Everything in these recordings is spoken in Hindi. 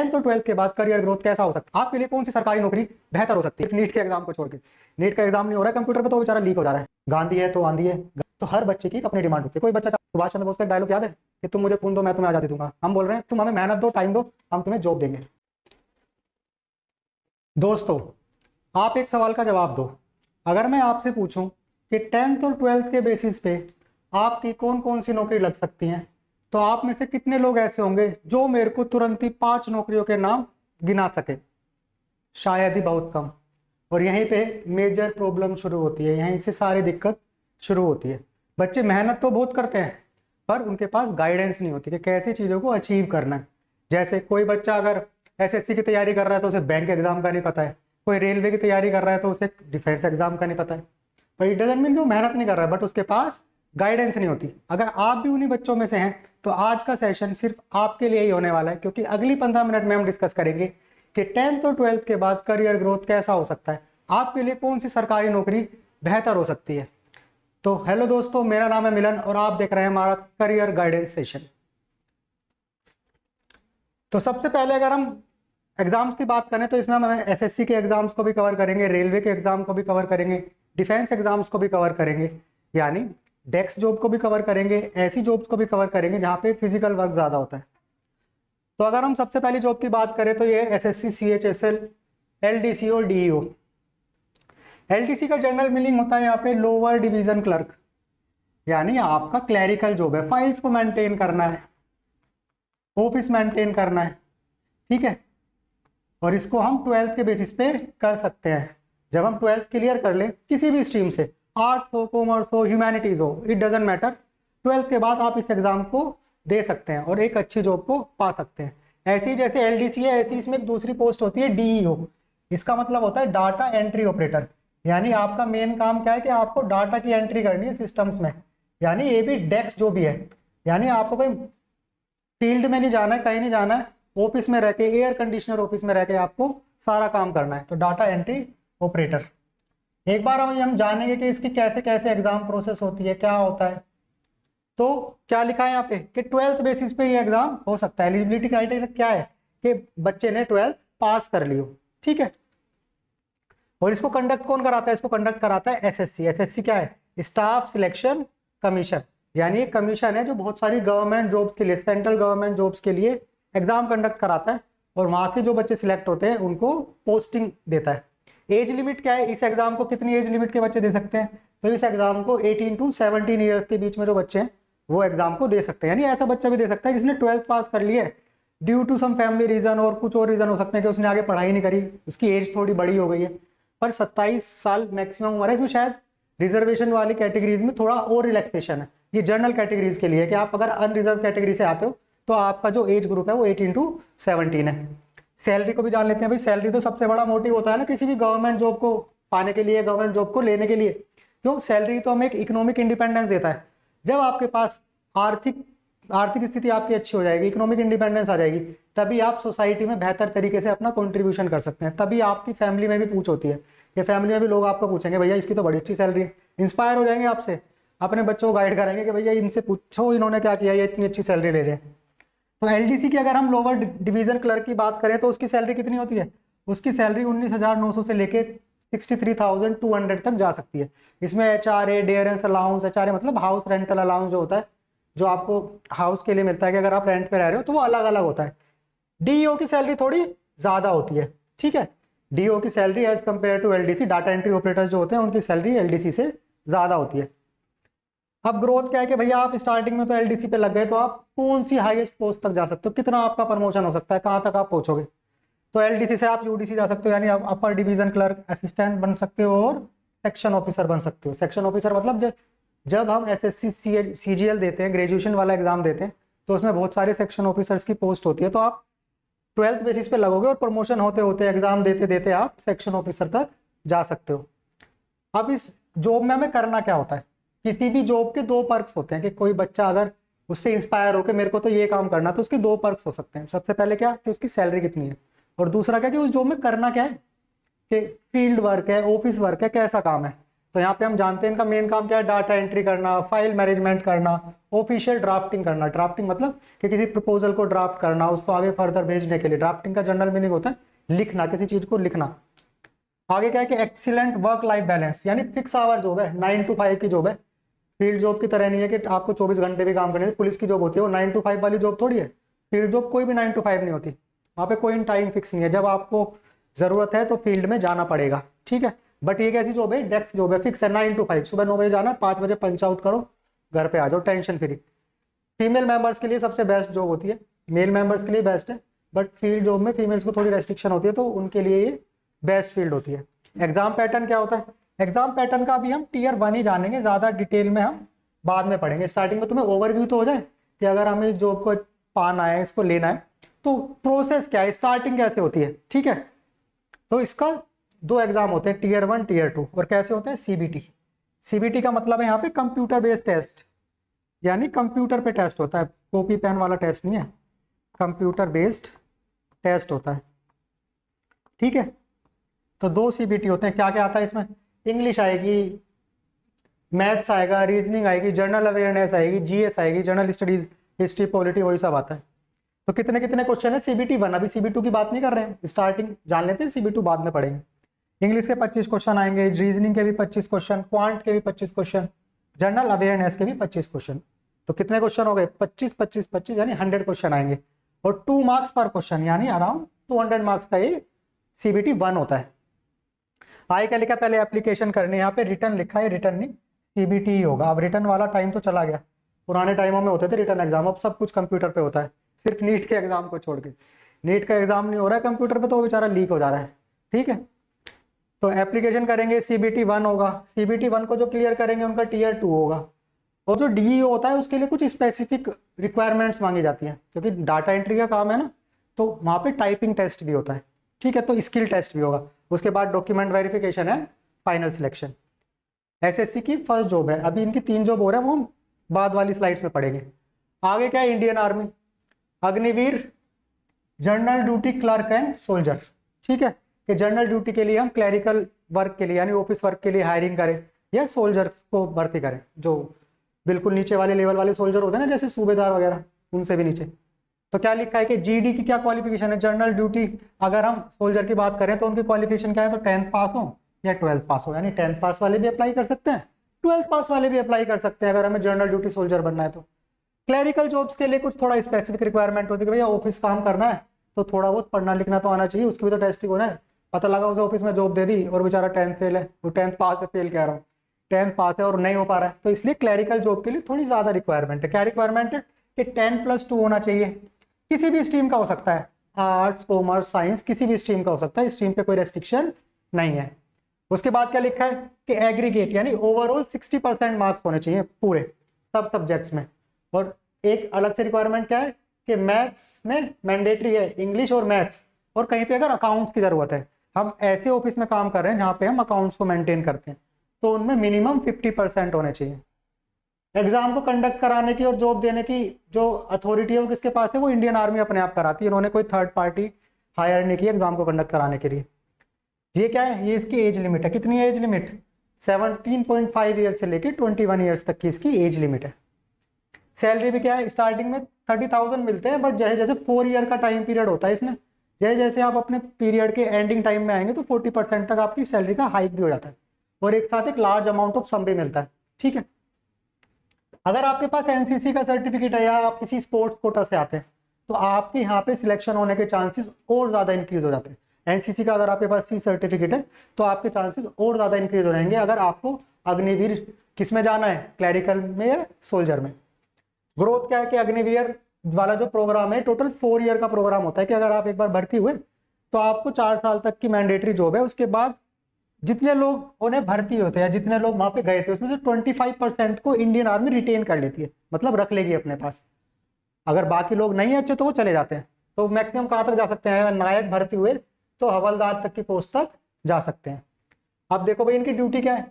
10th और 12th के बाद करियर ग्रोथ कैसा हो सकता है, आपके लिए कौन सी सरकारी नौकरी बेहतर हो सकती है। नीट के एग्जाम को छोड़ के, नीट का एग्जाम नहीं हो रहा है कंप्यूटर पे तो बेचारा लीक हो जा रहा है। गांधी है तो आंधी है, तो हर बच्चे की अपनी डिमांड होती है। कोई बच्चा, सुभाष चंद्र बोस का डायलॉग याद है कि तुम मुझे खून दो मैं तुम्हें आजादी दूंगा। हम बोल रहे हैं तुम हमें मेहनत दो, टाइम दो, हम तुम्हें जॉब देंगे। दोस्तों, आप एक सवाल का जवाब दो। अगर मैं आपसे पूछूं कि 10th और 12th के बेसिस पे आपकी कौन कौन सी नौकरी लग सकती हैं, तो आप में से कितने लोग ऐसे होंगे जो मेरे को तुरंत ही 5 नौकरियों के नाम गिना सके? शायद ही बहुत कम। और यहीं पे मेजर प्रॉब्लम शुरू होती है, यहीं से सारी दिक्कत शुरू होती है। बच्चे मेहनत तो बहुत करते हैं पर उनके पास गाइडेंस नहीं होती कि कैसी चीज़ों को अचीव करना है। जैसे कोई बच्चा अगर एसएससी की तैयारी कर रहा है तो उसे बैंक एग्जाम का नहीं पता है, कोई रेलवे की तैयारी कर रहा है तो उसे डिफेंस एग्जाम का नहीं पता है। पर इट डजंट मीन कि वो मेहनत नहीं कर रहा है, बट उसके पास गाइडेंस नहीं होती। अगर आप भी उन्हीं बच्चों में से हैं तो आज का सेशन सिर्फ आपके लिए ही होने वाला है, क्योंकि अगली 15 मिनट में हम डिस्कस करेंगे कि 10th और 12th के बाद करियर ग्रोथ कैसा हो सकता है, आपके लिए कौन सी सरकारी नौकरी बेहतर हो सकती है। तो हेलो दोस्तों, मेरा नाम है मिलन और आप देख रहे हैं हमारा करियर गाइडेंस सेशन। तो सबसे पहले अगर हम एग्जाम्स की बात करें तो इसमें हम एसएससी के एग्जाम्स को भी कवर करेंगे, रेलवे के एग्जाम को भी कवर करेंगे, डिफेंस एग्जाम्स को भी कवर करेंगे, यानी डेस्क जॉब को भी कवर करेंगे, ऐसी जॉब्स को भी कवर करेंगे जहाँ पे फिजिकल वर्क ज़्यादा होता है। तो अगर हम सबसे पहली जॉब की बात करें तो ये एसएससी, सीएचएसएल, एलडीसी और डीईओ। एलडीसी का जनरल मीनिंग होता है यहाँ पे लोअर डिवीजन क्लर्क, यानी आपका क्लैरिकल जॉब है, फाइल्स को मेंटेन करना है, ऑफिस मेंटेन करना है, ठीक है। और इसको हम 12th के बेसिस पे कर सकते हैं। जब हम 12th क्लियर कर लें किसी भी स्ट्रीम से, आर्ट्स हो, कॉमर्स हो, ह्यूमैनिटीज हो, इट डजेंट मैटर, 12th के बाद आप इस एग्जाम को दे सकते हैं और एक अच्छी जॉब को पा सकते हैं। ऐसी जैसे एलडीसी है ऐसी इसमें एक दूसरी पोस्ट होती है डीईओ। इसका मतलब होता है डाटा एंट्री ऑपरेटर, यानी आपका मेन काम क्या है कि आपको डाटा की एंट्री करनी है सिस्टम्स में, यानी ये भी डेस्क जो भी है, यानी आपको कोई फील्ड में नहीं जाना है, कहीं नहीं जाना है, ऑफिस में रह के, एयर कंडीशनर ऑफिस में रह के आपको सारा काम करना है। तो डाटा एंट्री ऑपरेटर। एक बार हम जानेंगे कि इसकी कैसे कैसे एग्जाम प्रोसेस होती है, क्या होता है। तो क्या लिखा है यहाँ पे कि 12th बेसिस पे ये एग्जाम हो सकता है। एलिजिबिलिटी क्राइटेरिया क्या है कि बच्चे ने 12th पास कर लियो, ठीक है। और इसको कंडक्ट कौन कराता है? इसको कंडक्ट कराता है एसएससी। एसएससी क्या है? स्टाफ सिलेक्शन कमीशन, यानी एक कमीशन है जो बहुत सारी गवर्नमेंट जॉब्स के लिए, सेंट्रल गवर्नमेंट जॉब्स के लिए एग्जाम कंडक्ट कराता है और वहां से जो बच्चे सिलेक्ट होते हैं उनको पोस्टिंग देता है। एज लिमिट क्या है? इस एग्जाम को कितनी एज लिमिट के बच्चे दे सकते हैं? तो इस एग्जाम को 18 to 17 ईयर्स के बीच में जो बच्चे हैं वो एग्जाम को दे सकते हैं। यानी ऐसा बच्चा भी दे सकता है जिसने 12th पास कर लिया है, due to some family reason और कुछ और रीजन हो सकते हैं कि उसने आगे पढ़ाई नहीं करी, उसकी एज थोड़ी बड़ी हो गई है, पर 27 साल मैक्सिमम उम्र है। इसमें शायद रिजर्वेशन वाली कैटेगरीज में थोड़ा और रिलैक्सेशन है, ये जनरल कैटेगरीज के लिए कि आप अगर अनरिजर्व कैटेगरी से आते हो तो आपका जो एज ग्रुप है वो 18 to 17 है। सैलरी को भी जान लेते हैं भाई। सैलरी तो सबसे बड़ा मोटिव होता है ना किसी भी गवर्नमेंट जॉब को पाने के लिए, गवर्नमेंट जॉब को लेने के लिए। क्यों? सैलरी तो हमें एक इकोनॉमिक इंडिपेंडेंस देता है। जब आपके पास आर्थिक स्थिति आपकी अच्छी हो जाएगी, इकोनॉमिक इंडिपेंडेंस आ जाएगी, तभी आप सोसाइटी में बेहतर तरीके से अपना कंट्रीब्यूशन कर सकते हैं। तभी आपकी फैमिली में भी पूछ होती है कि फैमिली में भी लोग आपको पूछेंगे भैया इसकी तो बड़ी अच्छी सैलरी है, इंस्पायर हो जाएंगे आपसे, अपने बच्चों को गाइड करेंगे कि भैया इनसे पूछो इन्होंने क्या किया, ये इतनी अच्छी सैलरी ले रहे हैं। तो एलडीसी की अगर हम लोअर डिवीजन क्लर्क की बात करें तो उसकी सैलरी कितनी होती है? उसकी सैलरी 19,900 से लेके 63,200 तक जा सकती है। इसमें एचआरए, डेयरेंस अलाउंस, एचआरए मतलब हाउस रेंटल अलाउंस जो होता है, जो आपको हाउस के लिए मिलता है कि अगर आप रेंट पे रह रहे हो तो वो अलग अलग होता है। डीईओ की सैलरी थोड़ी ज़्यादा होती है, ठीक है। डीईओ की salary as compare to LDC, data entry operators जो होते हैं उनकी सैलरी एलडीसी से ज़्यादा होती है। अब ग्रोथ क्या है कि भैया आप स्टार्टिंग में तो एलडीसी पे लग गए तो आप कौन सी हाईएस्ट पोस्ट तक जा सकते हो, कितना आपका प्रमोशन हो सकता है, कहाँ तक आप पहुंचोगे। तो एलडीसी से आप यूडीसी जा सकते हो, यानी आप अपर डिवीजन क्लर्क, असिस्टेंट बन सकते हो और सेक्शन ऑफिसर बन सकते हो। सेक्शन ऑफिसर मतलब जब हम एसएससी सीजीएल देते हैं, ग्रेजुएशन वाला एग्जाम देते हैं, तो उसमें बहुत सारे सेक्शन ऑफिसर्स की पोस्ट होती है। तो आप 12th बेसिस पे लगोगे और प्रमोशन होते होते एग्जाम देते देते आप सेक्शन ऑफिसर तक जा सकते हो। अब इस जॉब में हमें करना क्या होता है? किसी भी जॉब के 2 पर्क्स होते हैं कि कोई बच्चा अगर उससे इंस्पायर हो के मेरे को तो ये काम करना, तो उसके 2 पर्क्स हो सकते हैं। सबसे पहले क्या कि उसकी सैलरी कितनी है, और दूसरा क्या कि उस जॉब में करना क्या है, कि फील्ड वर्क है, ऑफिस वर्क है, कैसा काम है। तो यहाँ पे हम जानते हैं इनका मेन काम क्या है, डाटा एंट्री करना, फाइल मैनेजमेंट करना, ऑफिशियल ड्राफ्टिंग करना। ड्राफ्टिंग मतलब कि किसी प्रपोजल को ड्राफ्ट करना, उसको आगे फर्दर भेजने के लिए। ड्राफ्टिंग का जनरल मीनिंग होता है लिखना, किसी चीज को लिखना। आगे क्या है कि एक्सीलेंट वर्क लाइफ बैलेंस, यानी फिक्स आवर जॉब है, 9 to 5 की जॉब है। फील्ड जॉब की तरह नहीं है कि आपको 24 घंटे भी काम करने हैं। पुलिस की जॉब होती है वो 9 to 5 वाली जॉब थोड़ी है। फील्ड जॉब कोई भी 9 to 5 नहीं होती, वहाँ पे कोई टाइम फिक्स नहीं है। जब आपको जरूरत है तो फील्ड में जाना पड़ेगा, ठीक है। बट ये कैसी जॉब है, डेस्क जॉब है, फिक्स है 9 to 5। सुबह 9 बजे जाना, 5 बजे पंच आउट करो, घर पे आ जाओ, टेंशन फ्री। फीमेल मेंबर्स के लिए सबसे बेस्ट जॉब होती है, मेल मेंबर्स के लिए बेस्ट है, बट फील्ड जॉब में फीमेल्स को थोड़ी रेस्ट्रिक्शन होती है, तो उनके लिए ये बेस्ट फील्ड होती है। एग्जाम पैटर्न क्या होता है, एग्जाम पैटर्न का अभी हम टीयर 1 ही जानेंगे, ज़्यादा डिटेल में हम बाद में पढ़ेंगे। स्टार्टिंग में तुम्हें ओवरव्यू तो हो जाए कि अगर हमें इस जॉब को पाना है, इसको लेना है, तो प्रोसेस क्या है, स्टार्टिंग कैसे होती है, ठीक है। तो इसका 2 एग्जाम होते हैं, टीयर 1 टीयर 2। और कैसे होते हैं, सीबीटी। सीबीटी का मतलब है यहाँ पे कंप्यूटर बेस्ड टेस्ट, यानी कंप्यूटर पे टेस्ट होता है, कॉपी पेन वाला टेस्ट नहीं है, कंप्यूटर बेस्ड टेस्ट होता है, ठीक है। तो 2 सीबीटी होते हैं। क्या क्या आता है इसमें, इंग्लिश आएगी, मैथ्स आएगा, रीजनिंग आएगी, जनरल अवेयरनेस आएगी, जीएस आएगी, जनरल स्टडीज, हिस्ट्री, पॉलिटी, वही सब आता है। तो कितने कितने क्वेश्चन है सीबीटी 1, अभी सीबी 2 की बात नहीं कर रहे हैं, स्टार्टिंग जान लेते हैं, सीबी 2 बाद में पढ़ेंगे। इंग्लिश के 25 क्वेश्चन आएंगे, रीजनिंग के भी 25 क्वेश्चन, क्वांट के भी 25 क्वेश्चन, जनरल अवेयरनेस के भी 25 क्वेश्चन। तो कितने क्वेश्चन हो गए, 25 25 25, यानी 100 क्वेश्चन आएंगे। और 2 मार्क्स पर क्वेश्चन, यानी अराउंड 200 मार्क्स का ये सीबीटी 1 होता है। आगे क्या लिखा, पहले एप्लीकेशन करनी है, यहाँ पे रिटर्न लिखा है, रिटर्न नहीं सीबीटी ही होगा। अब रिटर्न वाला टाइम तो चला गया, पुराने टाइमों में होते थे रिटर्न एग्जाम, अब सब कुछ कंप्यूटर पे होता है, सिर्फ नीट के एग्जाम को छोड़ के। नीट का एग्जाम नहीं हो रहा है कंप्यूटर पे, तो वो बेचारा लीक हो जा रहा है, ठीक है। तो एप्लीकेशन करेंगे, सीबीटी 1 होगा, सीबीटी 1 को जो क्लियर करेंगे उनका टीयर 2 होगा। और जो डीईओ होता है उसके लिए कुछ स्पेसिफिक रिक्वायरमेंट्स मांगी जाती हैं, क्योंकि डाटा एंट्री का काम है ना, तो वहाँ पे टाइपिंग टेस्ट भी होता है, ठीक है। तो स्किल टेस्ट भी होगा, उसके बाद डॉक्यूमेंट वेरिफिकेशन है, फाइनल सिलेक्शन। एसएससी की फर्स्ट जॉब है, अभी इनकी 3 जॉब हो रहे हैं, वो हम बाद वाली स्लाइड्स में पढ़ेंगे। आगे क्या है, Indian army, Agniveer, general duty clerk and soldier, ठीक है। कि जनरल ड्यूटी के लिए हम क्लैरिकल वर्क के लिए यानी ऑफिस वर्क के लिए हायरिंग करें, या सोल्जर को भर्ती करें, जो बिल्कुल नीचे वाले लेवल वाले सोल्जर होते हैं ना, जैसे सूबेदार वगैरह, उनसे भी नीचे। तो क्या लिखा है कि जीडी की क्या क्वालिफिकेशन है, जनरल ड्यूटी अगर हम सोल्जर की बात करें तो उनकी क्वालिफिकेशन क्या है, तो 10th पास हो या 12th पास हो, यानी 10th पास वाले भी अप्लाई कर सकते हैं, 12th पास वाले भी अप्लाई कर सकते हैं, अगर हमें जनरल ड्यूटी सोल्जर बनना है तो। क्लैरिकल जॉब्स के लिए कुछ थोड़ा स्पेसिफिक रिक्वायरमेंट होती है कि भैया ऑफिस काम करना है, तो थोड़ा बहुत पढ़ना लिखना तो आना चाहिए, उसकी भी तो टेस्टिंग होना है। पता लगा उसे ऑफिस में जॉब दे दी और बेचारा 10th फेल है, वो 10th पास है, फेल कह रहा हूँ, 10th पास है और नहीं हो पा रहा है, तो इसलिए क्लैरिकल जॉब के लिए थोड़ी ज़्यादा रिक्वायरमेंट है। क्या रिक्वायरमेंट है कि 10+2 होना चाहिए, किसी भी स्ट्रीम का हो सकता है, आर्ट्स, कॉमर्स, साइंस, किसी भी स्ट्रीम का हो सकता है, स्ट्रीम पे कोई रेस्ट्रिक्शन नहीं है। उसके बाद क्या लिखा है कि एग्रीगेट यानी ओवरऑल 60% मार्क्स होने चाहिए पूरे सब सब्जेक्ट्स में। और एक अलग से रिक्वायरमेंट क्या है कि मैथ्स में मैंडेटरी है, इंग्लिश और मैथ्स, और कहीं पे अगर अकाउंट्स की ज़रूरत है, हम ऐसे ऑफिस में काम कर रहे हैं जहाँ पे हम अकाउंट्स को मेंटेन करते हैं, तो उनमें मिनिमम 50% होने चाहिए। एग्जाम को कंडक्ट कराने की और जॉब देने की जो अथॉरिटी है वो किसके पास है, वो इंडियन आर्मी अपने आप कराती है, इन्होंने कोई थर्ड पार्टी हायर नहीं की एग्जाम को कंडक्ट कराने के लिए। ये क्या है, ये इसकी एज लिमिट है, कितनी एज लिमिट, 17.5 ईयर से लेकर 21 ईयर्स तक की इसकी एज लिमिट है। सैलरी भी क्या है, स्टार्टिंग में 30,000 मिलते हैं, बट जैसे जैसे 4 ईयर का टाइम पीरियड होता है इसमें, जैसे जैसे आप अपने पीरियड के एंडिंग टाइम में आएंगे तो 40% तक आपकी सैलरी का हाइक भी हो जाता है, और एक साथ एक लार्ज अमाउंट ऑफ सम भी मिलता है, ठीक है। अगर आपके पास एनसीसी का सर्टिफिकेट है या आप किसी स्पोर्ट्स कोटा से आते हैं, तो आपके यहाँ पे सिलेक्शन होने के चांसेस और ज़्यादा इंक्रीज हो जाते हैं। एनसीसी का अगर आपके पास सी सर्टिफिकेट है तो आपके चांसेस और ज़्यादा इंक्रीज हो जाएंगे अगर आपको अग्निवीर किस में जाना है, क्लैरिकल में या सोल्जर में। ग्रोथ क्या है कि अग्निवीर वाला जो प्रोग्राम है टोटल 4 ईयर का प्रोग्राम होता है, कि अगर आप एक बार भर्ती हुए तो आपको 4 साल तक की मैंडेटरी जॉब है। उसके बाद जितने लोग उन्हें भर्ती होते हैं, जितने लोग वहाँ पे गए थे, उसमें से 25% को इंडियन आर्मी रिटेन कर लेती है, मतलब रख लेगी अपने पास। अगर बाकी लोग नहीं अच्छे तो वो चले जाते हैं। तो मैक्सिमम कहाँ तक जा सकते हैं, अगर नायक भर्ती हुए तो हवलदार तक की पोस्ट तक जा सकते हैं। अब देखो भाई इनकी ड्यूटी क्या है,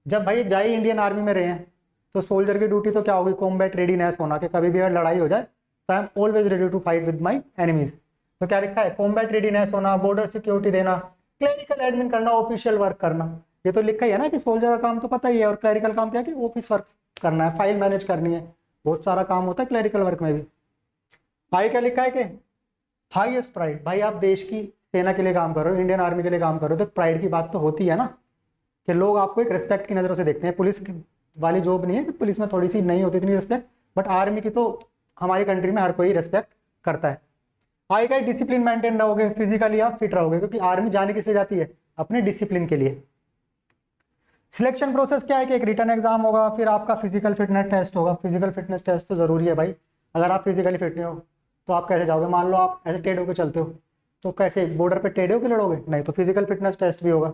जब भाई जाए इंडियन आर्मी में रहे हैं तो सोल्जर की ड्यूटी तो क्या होगी, कॉम्बैट रेडीनेस होना, कि कभी भी अगर लड़ाई हो जाए तो I am always ready to fight with my enemies. तो क्या लिखा है, कॉम्बैट रेडीनेस होना, बॉर्डर सिक्योरिटी देना, क्लिनिकल एडमिन करना, ऑफिशियल वर्क करना, ये तो लिखा ही है ना कि सोल्जर का काम तो पता ही है, और क्लरिकल काम क्या है कि ऑफिस वर्क करना है, फाइल मैनेज करनी है, बहुत सारा काम होता है क्लरिकल वर्क में भी। आई क्या लिखा है कि हाईएस्ट प्राइड, भाई आप देश की सेना के लिए काम कर रहे हो, इंडियन आर्मी के लिए काम कर रहे हो, तो प्राइड की बात तो होती है ना, कि लोग आपको एक रिस्पेक्ट की नज़रों से देखते हैं। पुलिस वाली जॉब नहीं है कि पुलिस में थोड़ी सी नहीं होती इतनी रिस्पेक्ट, बट आर्मी की तो हमारी कंट्री में हर कोई रिस्पेक्ट करता है। आएगा डिसिप्लिन मेंटेन रहोगे, फिजिकली आप फिट रहोगे, क्योंकि आर्मी जाने किस लिए जाती है, अपने डिसिप्लिन के लिए। सिलेक्शन प्रोसेस क्या है कि एक रिटन एग्जाम होगा, फिर आपका फिजिकल फिटनेस टेस्ट होगा। फिजिकल फिटनेस टेस्ट तो जरूरी है भाई, अगर आप फिजिकली फिट नहीं हो तो आप कैसे जाओगे। मान लो आप ऐसे टेढ़े होकर चलते हो तो कैसे बॉर्डर पे टेढ़े होकर लड़ोगे, नहीं, तो फिजिकल फिटनेस टेस्ट भी होगा।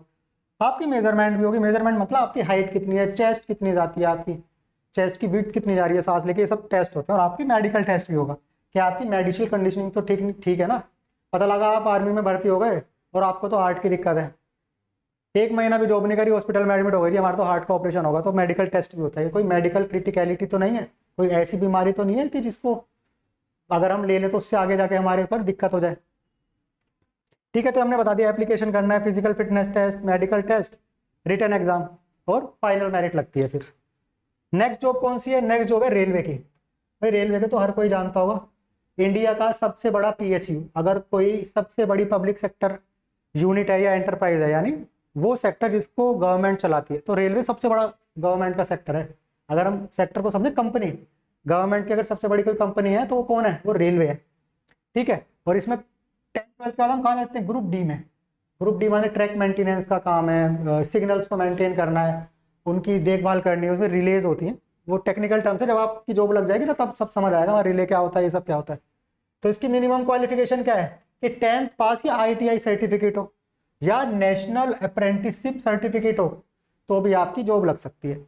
आपकी मेजरमेंट भी होगी, मेजरमेंट मतलब आपकी हाइट कितनी है, चेस्ट कितनी जाती है, आपकी चेस्ट की विड्थ कितनी जा रही है सांस लेके, ये सब टेस्ट होते हैं। और आपकी मेडिकल टेस्ट भी होगा कि आपकी मेडिकल कंडीशनिंग तो ठीक है ना। पता लगा आप आर्मी में भर्ती हो गए और आपको तो हार्ट की दिक्कत है, 1 महीना भी जॉब नहीं करी, हॉस्पिटल में एडमिट हो गई जी, हमारा तो हार्ट का ऑपरेशन होगा, तो मेडिकल टेस्ट भी होता है। कोई मेडिकल क्रिटिकलिटी तो नहीं है, कोई ऐसी बीमारी तो नहीं है कि जिसको अगर हम ले लें तो उससे आगे जाके हमारे ऊपर दिक्कत हो जाए। ठीक है, तो हमने बता दिया एप्लीकेशन करना है, physical fitness test, medical test, written exam और फाइनल मेरिट लगती है। फिर नेक्स्ट जॉब कौन सी है, नेक्स्ट जॉब है रेलवे की। भाई रेलवे के तो हर कोई जानता होगा, इंडिया का सबसे बड़ा PSU, अगर कोई सबसे बड़ी पब्लिक सेक्टर यूनिट है या एंटरप्राइज है, यानी वो सेक्टर जिसको गवर्नमेंट चलाती है, तो रेलवे सबसे बड़ा गवर्नमेंट का सेक्टर है। अगर हम सेक्टर को समझे कंपनी, गवर्नमेंट की अगर सबसे बड़ी कोई कंपनी है तो वो कौन है, वो रेलवे है। ठीक है, और इसमें 10th-12th के बाद हम कहाँ जाते हैं, ग्रुप डी में। ग्रुप डी माने ट्रैक मेंटेनेंस का काम है, सिग्नल्स को मेंटेन करना है, उनकी देखभाल करनी है, उसमें रिलेज होती हैं। वो टेक्निकल टर्म्स है, जब आपकी जॉब लग जाएगी ना तब सब समझ आएगा वहाँ रिले क्या होता है, ये सब क्या होता है। तो इसकी मिनिमम क्वालिफिकेशन क्या है कि 10th पास या ITI सर्टिफिकेट हो या नेशनल अप्रेंटिसशिप सर्टिफिकेट हो, तो भी आपकी जॉब लग सकती है।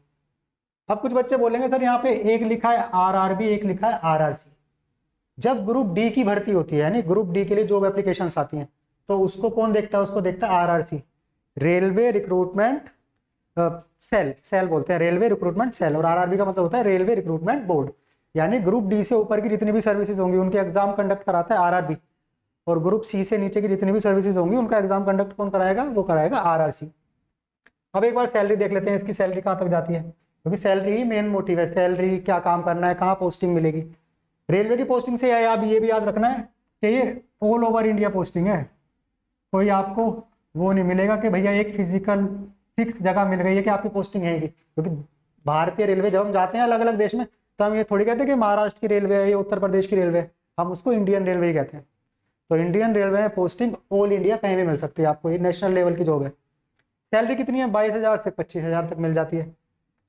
अब कुछ बच्चे बोलेंगे सर यहाँ पे एक लिखा है RRB, एक लिखा है RRC। जब ग्रुप डी की भर्ती होती है, यानी ग्रुप डी के लिए जॉब एप्लीकेशंस आती हैं, तो उसको कौन देखता है, उसको देखता है RRC, रेलवे रिक्रूटमेंट सेल बोलते हैं, रेलवे रिक्रूटमेंट सेल। और RRB का मतलब होता है रेलवे रिक्रूटमेंट बोर्ड, यानी ग्रुप डी से ऊपर की जितनी भी सर्विसेज होंगी उनके एग्जाम कंडक्ट कराता है RRB, और ग्रुप सी से नीचे की जितनी भी सर्विसेज होंगी उनका एग्जाम कंडक्ट कौन कराएगा, वो कराएगा RRC। अब एक बार सैलरी देख लेते हैं, इसकी सैलरी कहाँ तक जाती है, क्योंकि सैलरी ही मेन मोटिव है, सैलरी क्या काम करना है, कहाँ पोस्टिंग मिलेगी। रेलवे की पोस्टिंग से आप ये भी याद रखना है कि ये ऑल ओवर इंडिया पोस्टिंग है, कोई आपको वो नहीं मिलेगा कि भैया एक फिजिकल फिक्स जगह मिल गई है कि आपकी पोस्टिंग है। क्योंकि भारतीय रेलवे जब हम जाते हैं अलग अलग देश में, तो हम ये थोड़ी कहते हैं कि महाराष्ट्र की रेलवे है या उत्तर प्रदेश की रेलवे है, हम उसको इंडियन रेलवे ही कहते हैं। तो इंडियन रेलवे में पोस्टिंग ऑल इंडिया कहीं भी मिल सकती है आपको, ये नेशनल लेवल की जॉब है। सैलरी कितनी है, 22,000 से 25,000 तक मिल जाती है।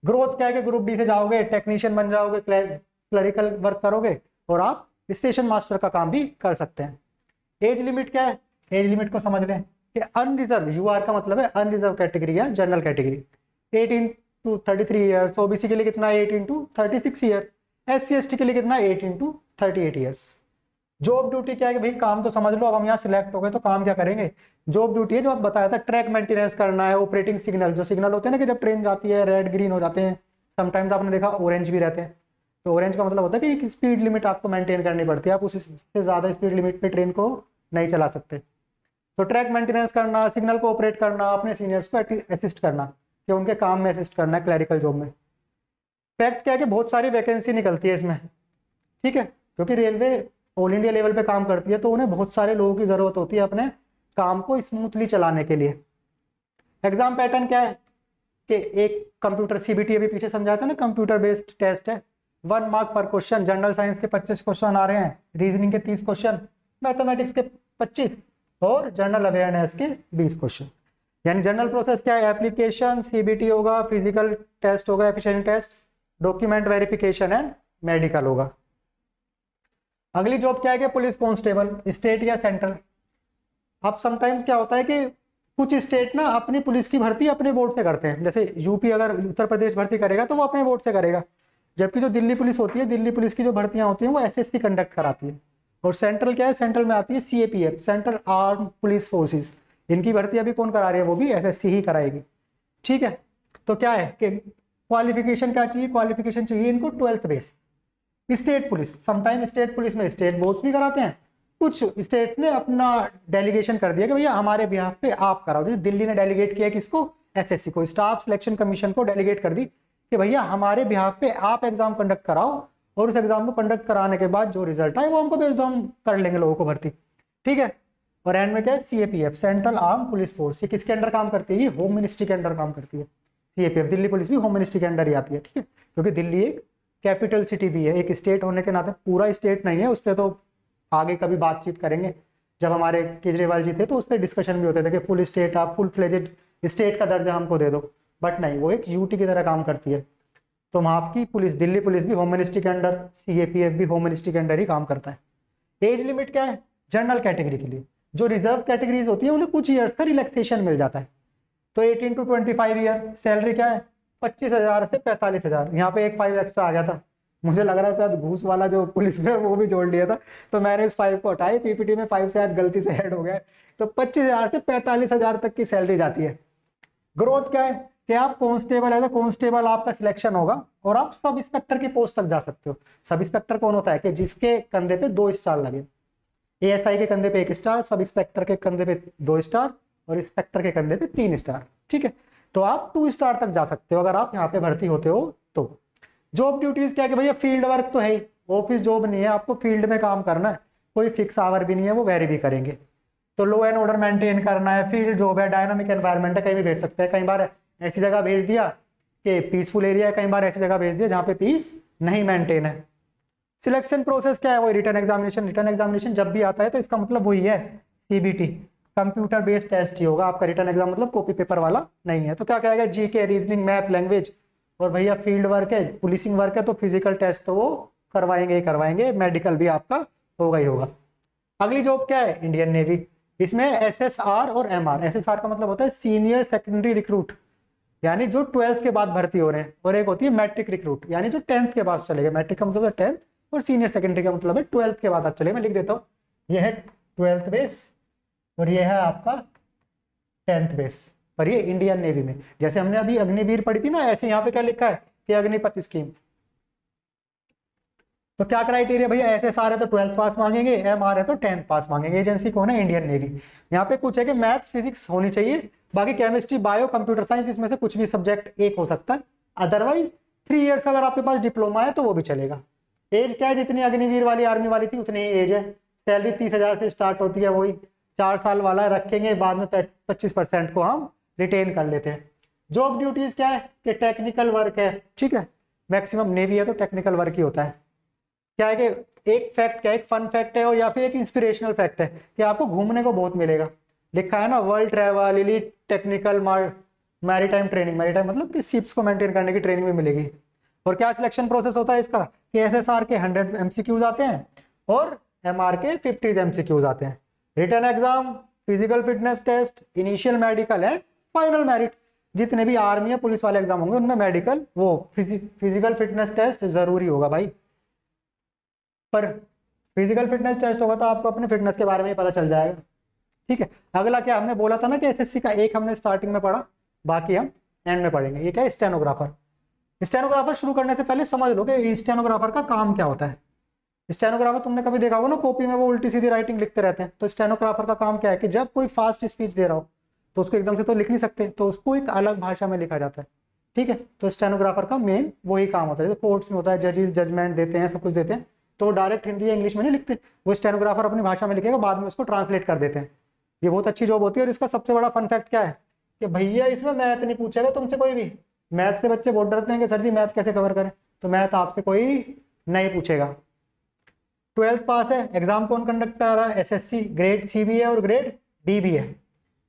ग्रोथ क्या है कि ग्रुप डी से जाओगे, टेक्नीशियन बन जाओगे, क्लरिकल वर्क करोगे, और आप स्टेशन मास्टर का काम भी कर सकते हैं। एज लिमिट क्या है, एज लिमिट को समझ लें कि अनरिजर्व, UR का मतलब है अनरिजर्व कैटेगरी या general category, 18 to 33 years. OBC के लिए कितना, 18 to 36 ईयर। SC ST के लिए कितना, 18 to 38 ईयर्स। जॉब ड्यूटी क्या है कि भाई काम तो समझ लो, अब हम यहाँ सिलेक्ट हो गए तो काम क्या करेंगे। जॉब ड्यूटी है जो आप बताया था, ट्रैक मेंटेनेंस करना है, ऑपरेटिंग सिग्नल, जो सिग्नल होते हैं ना कि जब ट्रेन जाती है रेड ग्रीन हो जाते हैं, समटाइम्स आपने देखा ऑरेंज भी रहते हैं। तो ऑरेंज का मतलब होता है कि एक स्पीड लिमिट आपको मेंटेन करनी पड़ती है, आप उससे ज़्यादा स्पीड लिमिट पे ट्रेन को नहीं चला सकते। तो ट्रैक मेंटेनेंस करना, सिग्नल को ऑपरेट करना, अपने सीनियर्स को असिस्ट करना, कि उनके काम में असिस्ट करना है क्लरिकल जॉब में। फैक्ट क्या है कि बहुत सारी वैकेंसी निकलती है इसमें, ठीक है, क्योंकि रेलवे ऑल इंडिया लेवल पे काम करती है, तो उन्हें बहुत सारे लोगों की ज़रूरत होती है अपने काम को स्मूथली चलाने के लिए। एग्जाम पैटर्न क्या है कि एक कंप्यूटर CBT अभी पीछे समझाया था ना, कंप्यूटर बेस्ड टेस्ट है, 1 मार्क पर क्वेश्चन। जनरल साइंस के 25 क्वेश्चन आ रहे हैं, रीजनिंग के 30 क्वेश्चन, मैथमेटिक्स के 25 और जनरल अवेयरनेस के 20 क्वेश्चन। यानी जनरल प्रोसेस क्या है, एप्लीकेशन, CBT होगा, फिजिकल टेस्ट होगा, efficiency test, document verification and medical होगा। अगली जॉब क्या है कि पुलिस कांस्टेबल, स्टेट या सेंट्रल। अब समटाइम्स क्या होता है कि कुछ स्टेट ना अपनी पुलिस की भर्ती अपने बोर्ड से करते हैं, जैसे यूपी अगर उत्तर प्रदेश भर्ती करेगा तो वो अपने बोर्ड से करेगा, जबकि जो दिल्ली पुलिस होती है, दिल्ली पुलिस की जो भर्तियां होती हैं वो SSC कंडक्ट कराती है। और सेंट्रल क्या है, सेंट्रल में आती है CAPF, central arm police forces, इनकी भर्ती अभी कौन करा रही है, वो भी SSC ही कराएगी। ठीक है, तो क्या है कि क्वालिफिकेशन क्या चाहिए, क्वालिफिकेशन चाहिए इनको 12th base. State police, sometime state police में स्टेट बोर्ड्स भी कराते हैं, कुछ स्टेट्स ने अपना डेलीगेशन कर दिया कि भैया हमारे बिहाफ पे आप कराओ। जैसे दिल्ली ने डेलीगेट किया किसको, एसएससी को, स्टाफ सिलेक्शन कमीशन को डेलीगेट कर दी कि भैया हमारे बिहाफ पे आप एग्जाम कंडक्ट कराओ, और उस एग्जाम को कंडक्ट कराने के बाद जो रिजल्ट आए वो हमको भेज दो, हम कर लेंगे लोगों को भर्ती। ठीक है। और एंड में क्या है, CAPF, central arm police force, ये किसके अंडर काम करती है, ये होम मिनिस्ट्री के अंडर काम करती है। सीएपीएफ, दिल्ली पुलिस भी होम मिनिस्ट्री के अंडर ही आती है। ठीक है, क्योंकि दिल्ली एक कैपिटल सिटी भी है, एक स्टेट होने के नाते, पूरा स्टेट नहीं है, उस पर तो आगे कभी बातचीत करेंगे। जब हमारे केजरीवाल जी थे तो उस पर डिस्कशन भी होते थे कि फुल स्टेट, आप फुल फ्लेजेड स्टेट का दर्जा हमको दे दो, बट नहीं, वो एक यूटी की तरह काम करती है। तो वहाँ की पुलिस, दिल्ली पुलिस भी होम मिनिस्ट्री के अंडर, सीएपीएफ भी होम मिनिस्ट्री के अंडर ही काम करता है। एज लिमिट क्या है, जनरल कैटेगरी के लिए, जो रिजर्व कैटेगरीज होती है उन्हें कुछ ईयर्स का रिलैक्सेशन मिल जाता है। तो 18 to 25 ईयर, सैलरी क्या है 25,000 से 45,000। यहाँ पे एक 5 एक्स्ट्रा आ गया था, मुझे लग रहा था घूस वाला जो पुलिस में वो भी जोड़ लिया था, तो मैंने इस 5 को हटाई, पीपीटी में 5 शायद गलती से ऐड हो गया। तो 25,000 से 45,000 तक की सैलरी जाती है। ग्रोथ क्या है कि आप कांस्टेबल, एज ए कांस्टेबल आपका सिलेक्शन होगा और आप सब इंस्पेक्टर की पोस्ट तक जा सकते हो। सब इंस्पेक्टर कौन होता है कि जिसके कंधे पे 2 स्टार लगे, एएसआई के कंधे पे 1 स्टार, सब इंस्पेक्टर के कंधे पे 2 स्टार और इंस्पेक्टर के कंधे पे 3 स्टार। ठीक है, तो आप 2 स्टार तक जा सकते हो अगर आप यहाँ पे भर्ती होते हो तो। जॉब ड्यूटीज क्या है कि भैया फील्ड वर्क तो है, ऑफिस जॉब नहीं है, आपको फील्ड में काम करना है, कोई फिक्स आवर भी नहीं है, वो वेरी भी करेंगे। तो लॉ एंड ऑर्डर मेंटेन करना है, फील्ड जॉब है, डायनामिक एनवायरनमेंट है, कहीं भी भेज सकते हैं। कई बार ऐसी जगह भेज दिया कि पीसफुल एरिया है, कई बार ऐसी जगह भेज दिया जहाँ पे पीस नहीं मेंटेन है। सिलेक्शन प्रोसेस क्या है, वही रिटर्न एग्जामिनेशन। रिटर्न एग्जामिनेशन जब भी आता है तो इसका मतलब वही है, सीबीटी, कंप्यूटर बेस्ड टेस्ट ही होगा आपका रिटर्न एग्जाम, मतलब कॉपी पेपर वाला नहीं है। तो क्या कहेगा, जीके, रीजनिंग, मैथ, लैंग्वेज, और भैया फील्ड वर्क है, पुलिसिंग वर्क है, तो फिजिकल टेस्ट तो वो करवाएंगे ही करवाएंगे, मेडिकल भी आपका होगा ही होगा। अगली जॉब क्या है, इंडियन नेवी। इसमें एसएसआर और एमआर, एसएसआर का मतलब होता है सीनियर सेकेंडरी रिक्रूट, यानी जो 12th के बाद भर्ती हो रहे हैं, और एक होती है मैट्रिक रिक्रूट, यानी जो 10th के बाद चलेगा। मैट्रिक का मतलब है 10th और सीनियर सेकेंडरी का मतलब है 12th के बाद आप चलेगा। मैं लिख देता हूँ, ये है 12th बेस और ये है आपका 10th बेस, पर ये इंडियन नेवी में। जैसे हमने अभी अग्निवीर पढ़ी थी ना, ऐसे यहाँ पे क्या लिखा है कि अग्निपथ स्कीम। तो क्या क्राइटेरिया भैया, एसएसआर है तो 12th पास मांगेंगे, एमआर है तो 10th पास मांगेंगे। एजेंसी कौन है, इंडियन नेवी। यहाँ पे कुछ है कि मैथ्स फिजिक्स होनी चाहिए, बाकी केमिस्ट्री, बायो, कंप्यूटर साइंस, इसमें से कुछ भी सब्जेक्ट एक हो सकता है। अदरवाइज 3 इयर्स अगर आपके पास डिप्लोमा है तो वो भी चलेगा। एज क्या है, जितनी अग्निवीर वाली आर्मी वाली थी उतनी ही एज है। सैलरी 30,000 से स्टार्ट होती है, वही 4 साल वाला रखेंगे, बाद में 25% को हम रिटेन कर लेते हैं। जॉब ड्यूटीज क्या है कि टेक्निकल वर्क है। ठीक है, मैक्सिमम नेवी है तो टेक्निकल वर्क ही होता है। क्या है कि एक फैक्ट, क्या एक फन फैक्ट है और या फिर एक इंस्पिरेशनल फैक्ट है कि आपको घूमने को बहुत मिलेगा। लिखा है ना, world travel, elite technical maritime training, maritime मतलब कि शिप्स को मेंटेन करने की ट्रेनिंग भी मिलेगी। और क्या सिलेक्शन प्रोसेस होता है इसका कि एसएसआर के 100 एमसीक्यूज आते हैं और एमआर के 50 एमसीक्यूज आते हैं। Written exam, physical fitness test, initial medical and final merit. जितने भी आर्मी या पुलिस वाले एग्जाम होंगे उनमें मेडिकल, वो फिजिकल फिटनेस टेस्ट जरूरी होगा भाई। पर फिजिकल फिटनेस टेस्ट होगा तो आपको अपने फिटनेस के बारे में पता चल जाएगा। ठीक है, अगला क्या हमने बोला था ना कि एसएससी का एक हमने स्टार्टिंग में पढ़ा, बाकी हम एंड में पढ़ेंगे। ये क्या है, स्टेनोग्राफर। स्टेनोग्राफर शुरू करने से पहले समझ लो कि स्टेनोग्राफर का काम क्या होता है। स्टेनोग्राफर तुमने कभी देखा होगा ना, कॉपी में वो उल्टी सीधी राइटिंग लिखते रहते हैं। तो स्टेनोग्राफर का काम क्या है कि जब कोई फास्ट स्पीच दे रहा हो तो उसको एकदम से तो लिख नहीं सकते, तो उसको एक अलग भाषा में लिखा जाता है। ठीक है, तो स्टेनोग्राफर का मेन वही काम होता है। जैसे कोर्ट्स में होता है, जजेस जजमेंट देते हैं, सब कुछ देते हैं, तो डायरेक्ट हिंदी या इंग्लिश में नहीं लिखते, वो स्टेनोग्राफर अपनी भाषा में लिखेगा, बाद में उसको ट्रांसलेट कर देते हैं। ये बहुत अच्छी जॉब होती है। और इसका सबसे बड़ा फन फैक्ट क्या है कि भैया इसमें मैथ नहीं पूछेगा तुमसे कोई भी। मैथ से बच्चे बहुत डरते हैं कि सर जी मैथ कैसे कवर करें, तो मैथ आपसे कोई नहीं पूछेगा। 12th पास है। एग्जाम कौन कंडक्ट कर रहा है, एसएससी। ग्रेड सी भी है और ग्रेड डी भी है।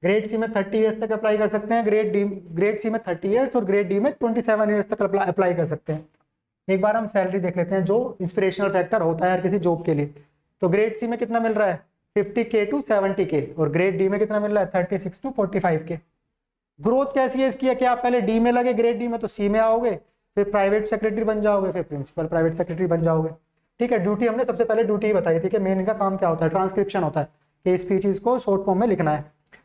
ग्रेड सी में 30 ईयर्स तक अप्लाई कर सकते हैं, ग्रेड सी में 30 ईयर्स और ग्रेड डी में 27 ईयर्स तक अप्लाई कर सकते हैं। एक बार हम सैलरी देख लेते हैं, जो इंस्पिरेशनल फैक्टर होता है हर किसी जॉब के लिए। तो ग्रेड सी में कितना मिल रहा है, 50K to 70K, और ग्रेड डी में कितना मिल रहा है, 36 to 45K। ग्रोथ कैसी है इसकी, कि आप पहले डी में लगे, ग्रेड डी में तो सी में आओगे, फिर प्राइवेट सेक्रेटरी बन जाओगे, फिर प्रिंसिपल प्राइवेट सेक्रेटरी बन जाओगे। ठीक है, ड्यूटी हमने सबसे पहले ड्यूटी ही बताई थी कि मेन इनका काम क्या होता है, ट्रांसक्रिप्शन होता है कि स्पीचेस को शॉर्ट फॉर्म में लिखना है।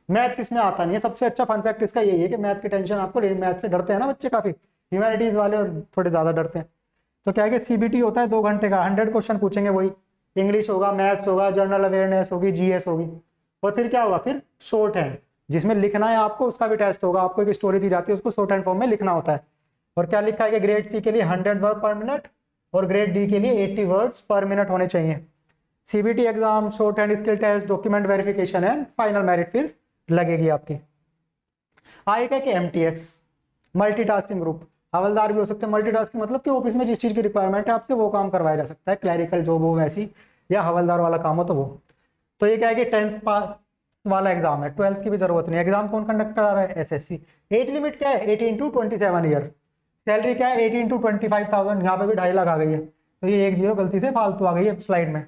मैथ्स इसमें आता नहीं है। सबसे अच्छा फन फैक्ट इसका यही है कि मैथ की टेंशन आपको, मैथ से डरते हैं ना बच्चे काफी, ह्यूमैनिटीज वाले और थोड़े ज्यादा डरते हैं। तो क्या है कि सीबीटी होता है 2 घंटे का, 100 क्वेश्चन पूछेंगे, वही इंग्लिश होगा, मैथ्स होगा, जनरल अवेयरनेस होगी, जीएस होगी, और फिर क्या होगा, फिर शॉर्ट हैंड। जिसमें लिखना है आपको, उसका भी टेस्ट होगा। आपको एक स्टोरी दी जाती है, उसको शॉर्ट हैंड फॉर्म में लिखना होता है। और क्या लिखा है कि ग्रेड सी के लिए 100 वर्ड पर मिनट और ग्रेड डी के लिए 80 वर्ड्स पर मिनट होने चाहिए। CBT exam, shorthand skill test, document verification and final merit फिर लगेगी आपकी। आएगा कि एमटीएस, मल्टीटास्किंग ग्रुप, हवलदार भी हो सकते हैं। मल्टीटास्किंग मतलब कि ऑफिस में जिस चीज़ की रिक्वायरमेंट है आपसे वो काम करवाया जा सकता है, क्लैरिकल जॉब हो वैसी, या हवलदार वाला काम हो तो वो। तो ये क्या है कि 10th पास वाला एग्जाम है, 12th की भी जरूरत नहीं है। एग्जाम कौन कंडक्ट करा रहा है? एसएससी। एज लिमिट क्या है? 18 to 27 ईयर। सैलरी क्या है? 18 to 25,000। यहाँ पे भी 2.5 लाख आ गई है, तो ये 1 0 गलती से फालतू आ गई है स्लाइड में,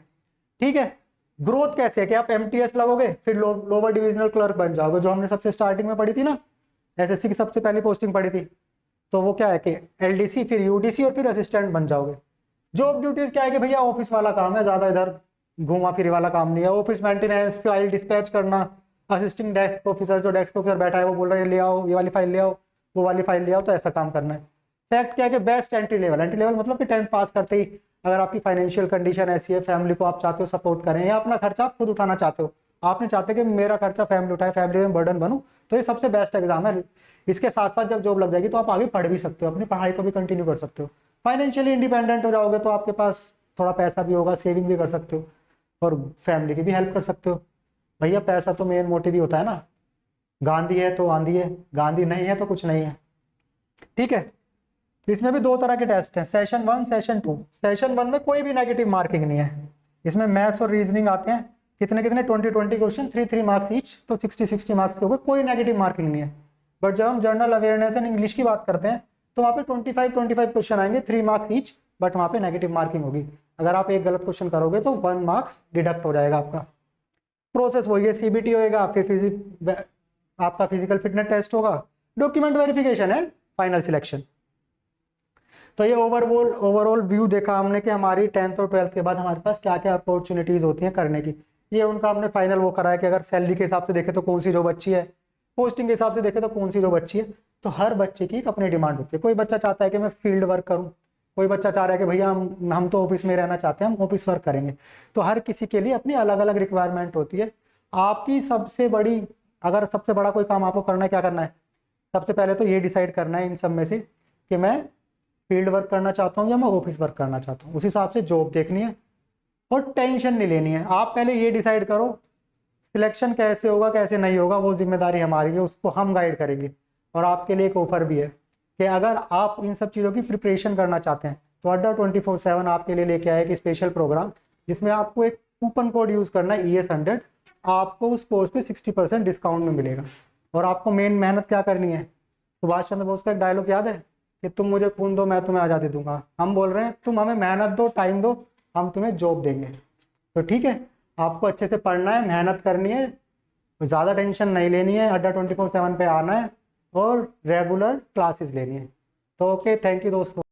ठीक है। ग्रोथ कैसे है कि आप एमटीएस लगोगे, फिर लोअर डिविजनल क्लर्क बन जाओगे, जो हमने सबसे स्टार्टिंग में पढ़ी थी ना, एसएससी की सबसे पहली पोस्टिंग पढ़ी थी। तो वो क्या है कि एलडीसी, फिर यूडीसी और फिर असिस्टेंट बन जाओगे। जॉब ड्यूटीज क्या है कि भैया ऑफिस वाला काम है, ज्यादा इधर घूमा फिरी वाला काम नहीं है। ऑफिस मेंटेनेंस, फाइल डिस्पैच करना, असिस्टिंग डेस्क ऑफिसर, जो डेस्क ऑफिसर बैठा है वो बोल रहा है ले आओ, ये वाली फाइल ले आओ, वो वाली फाइल ले आओ, तो ऐसा काम करना है। फैक्ट क्या है कि best entry level, entry level मतलब कि 10th पास करते ही अगर आपकी फाइनेंशियल कंडीशन ऐसी है, फैमिली को आप चाहते हो सपोर्ट करें, या अपना खर्चा आप खुद उठाना चाहते हो, आपने चाहते कि मेरा खर्चा फैमिली उठाए, फैमिली में बर्डन बनूं, तो ये सबसे बेस्ट एग्जाम है। इसके साथ साथ जब जॉब लग जाएगी तो आप आगे पढ़ भी सकते हो, अपनी पढ़ाई को भी कंटिन्यू कर सकते हो, फाइनेंशियली इंडिपेंडेंट हो जाओगे, तो आपके पास थोड़ा पैसा भी होगा, सेविंग भी कर सकते हो और फैमिली की भी हेल्प कर सकते हो। भैया पैसा तो मेन मोटिव ही होता है ना, गांधी है तो आंधी है, गांधी नहीं है तो कुछ नहीं है, ठीक है। इसमें भी 2 तरह के टेस्ट हैं, सेशन 1, सेशन 2। सेशन 1 में कोई भी नेगेटिव मार्किंग नहीं है, इसमें मैथ्स और रीजनिंग आते हैं, कितने कितने 20 क्वेश्चन, 3 मार्क्स ईच, तो 60 मार्क्स के हो गए, कोई नेगेटिव मार्किंग नहीं है। बट जब हम जनरल अवेयरनेस एंड इंग्लिश की बात करते हैं तो वहाँ पे 25 क्वेश्चन आएंगे, 3 मार्क्स ईच, बट वहाँ पे नेगेटिव मार्किंग होगी। अगर आप एक गलत क्वेश्चन करोगे तो 1 मार्क्स डिडक्ट हो जाएगा आपका। प्रोसेस वही है, सीबीटी होएगा, फिर आपका फिजिकल फिटनेस टेस्ट होगा, document verification and final selection. तो ये ओवरऑल व्यू देखा हमने कि हमारी 10th और 12th के बाद हमारे पास क्या क्या अपॉर्चुनिटीज होती हैं करने की। ये उनका हमने फाइनल वो करा है कि अगर सैलरी के हिसाब से देखें तो कौन सी जॉब अच्छी है, पोस्टिंग के हिसाब से देखें तो कौन सी जॉब अच्छी है। तो हर बच्चे की एक अपनी डिमांड होती है। कोई बच्चा चाहता है कि मैं फील्ड वर्क करूँ, कोई बच्चा चाह रहा है कि भैया हम तो ऑफिस में रहना चाहते हैं, हम ऑफिस वर्क करेंगे। तो हर किसी के लिए अपनी अलग अलग रिक्वायरमेंट होती है। आपकी सबसे बड़ी, अगर सबसे बड़ा कोई काम आपको करना है, क्या करना है? सबसे पहले तो ये डिसाइड करना है इन सब में से कि मैं फील्ड वर्क करना चाहता हूँ या मैं ऑफिस वर्क करना चाहता हूँ। उस हिसाब से जॉब देखनी है और टेंशन नहीं लेनी है। आप पहले ये डिसाइड करो, सिलेक्शन कैसे होगा कैसे नहीं होगा वो जिम्मेदारी हमारी है, उसको हम गाइड करेंगे। और आपके लिए एक ऑफर भी है कि अगर आप इन सब चीज़ों की प्रिपरेशन करना चाहते हैं तो अड्डा 24/7 आपके लिए लेके आए एक स्पेशल प्रोग्राम, जिसमें आपको एक कूपन कोड यूज़ करना है ES100, आपको उस कोर्स पे 60% डिस्काउंट में मिलेगा। और आपको मेन मेहनत क्या करनी है? सुभाष चंद्र बोस का एक डायलॉग याद है कि तुम मुझे खून दो मैं तुम्हें आज़ादी दूंगा। हम बोल रहे हैं तुम हमें मेहनत दो, टाइम दो, हम तुम्हें जॉब देंगे। तो ठीक है, आपको अच्छे से पढ़ना है, मेहनत करनी है, ज़्यादा टेंशन नहीं लेनी है, अड्डा 24/7 पे आना है और रेगुलर क्लासेस लेनी है। तो ओके, थैंक यू दोस्तों।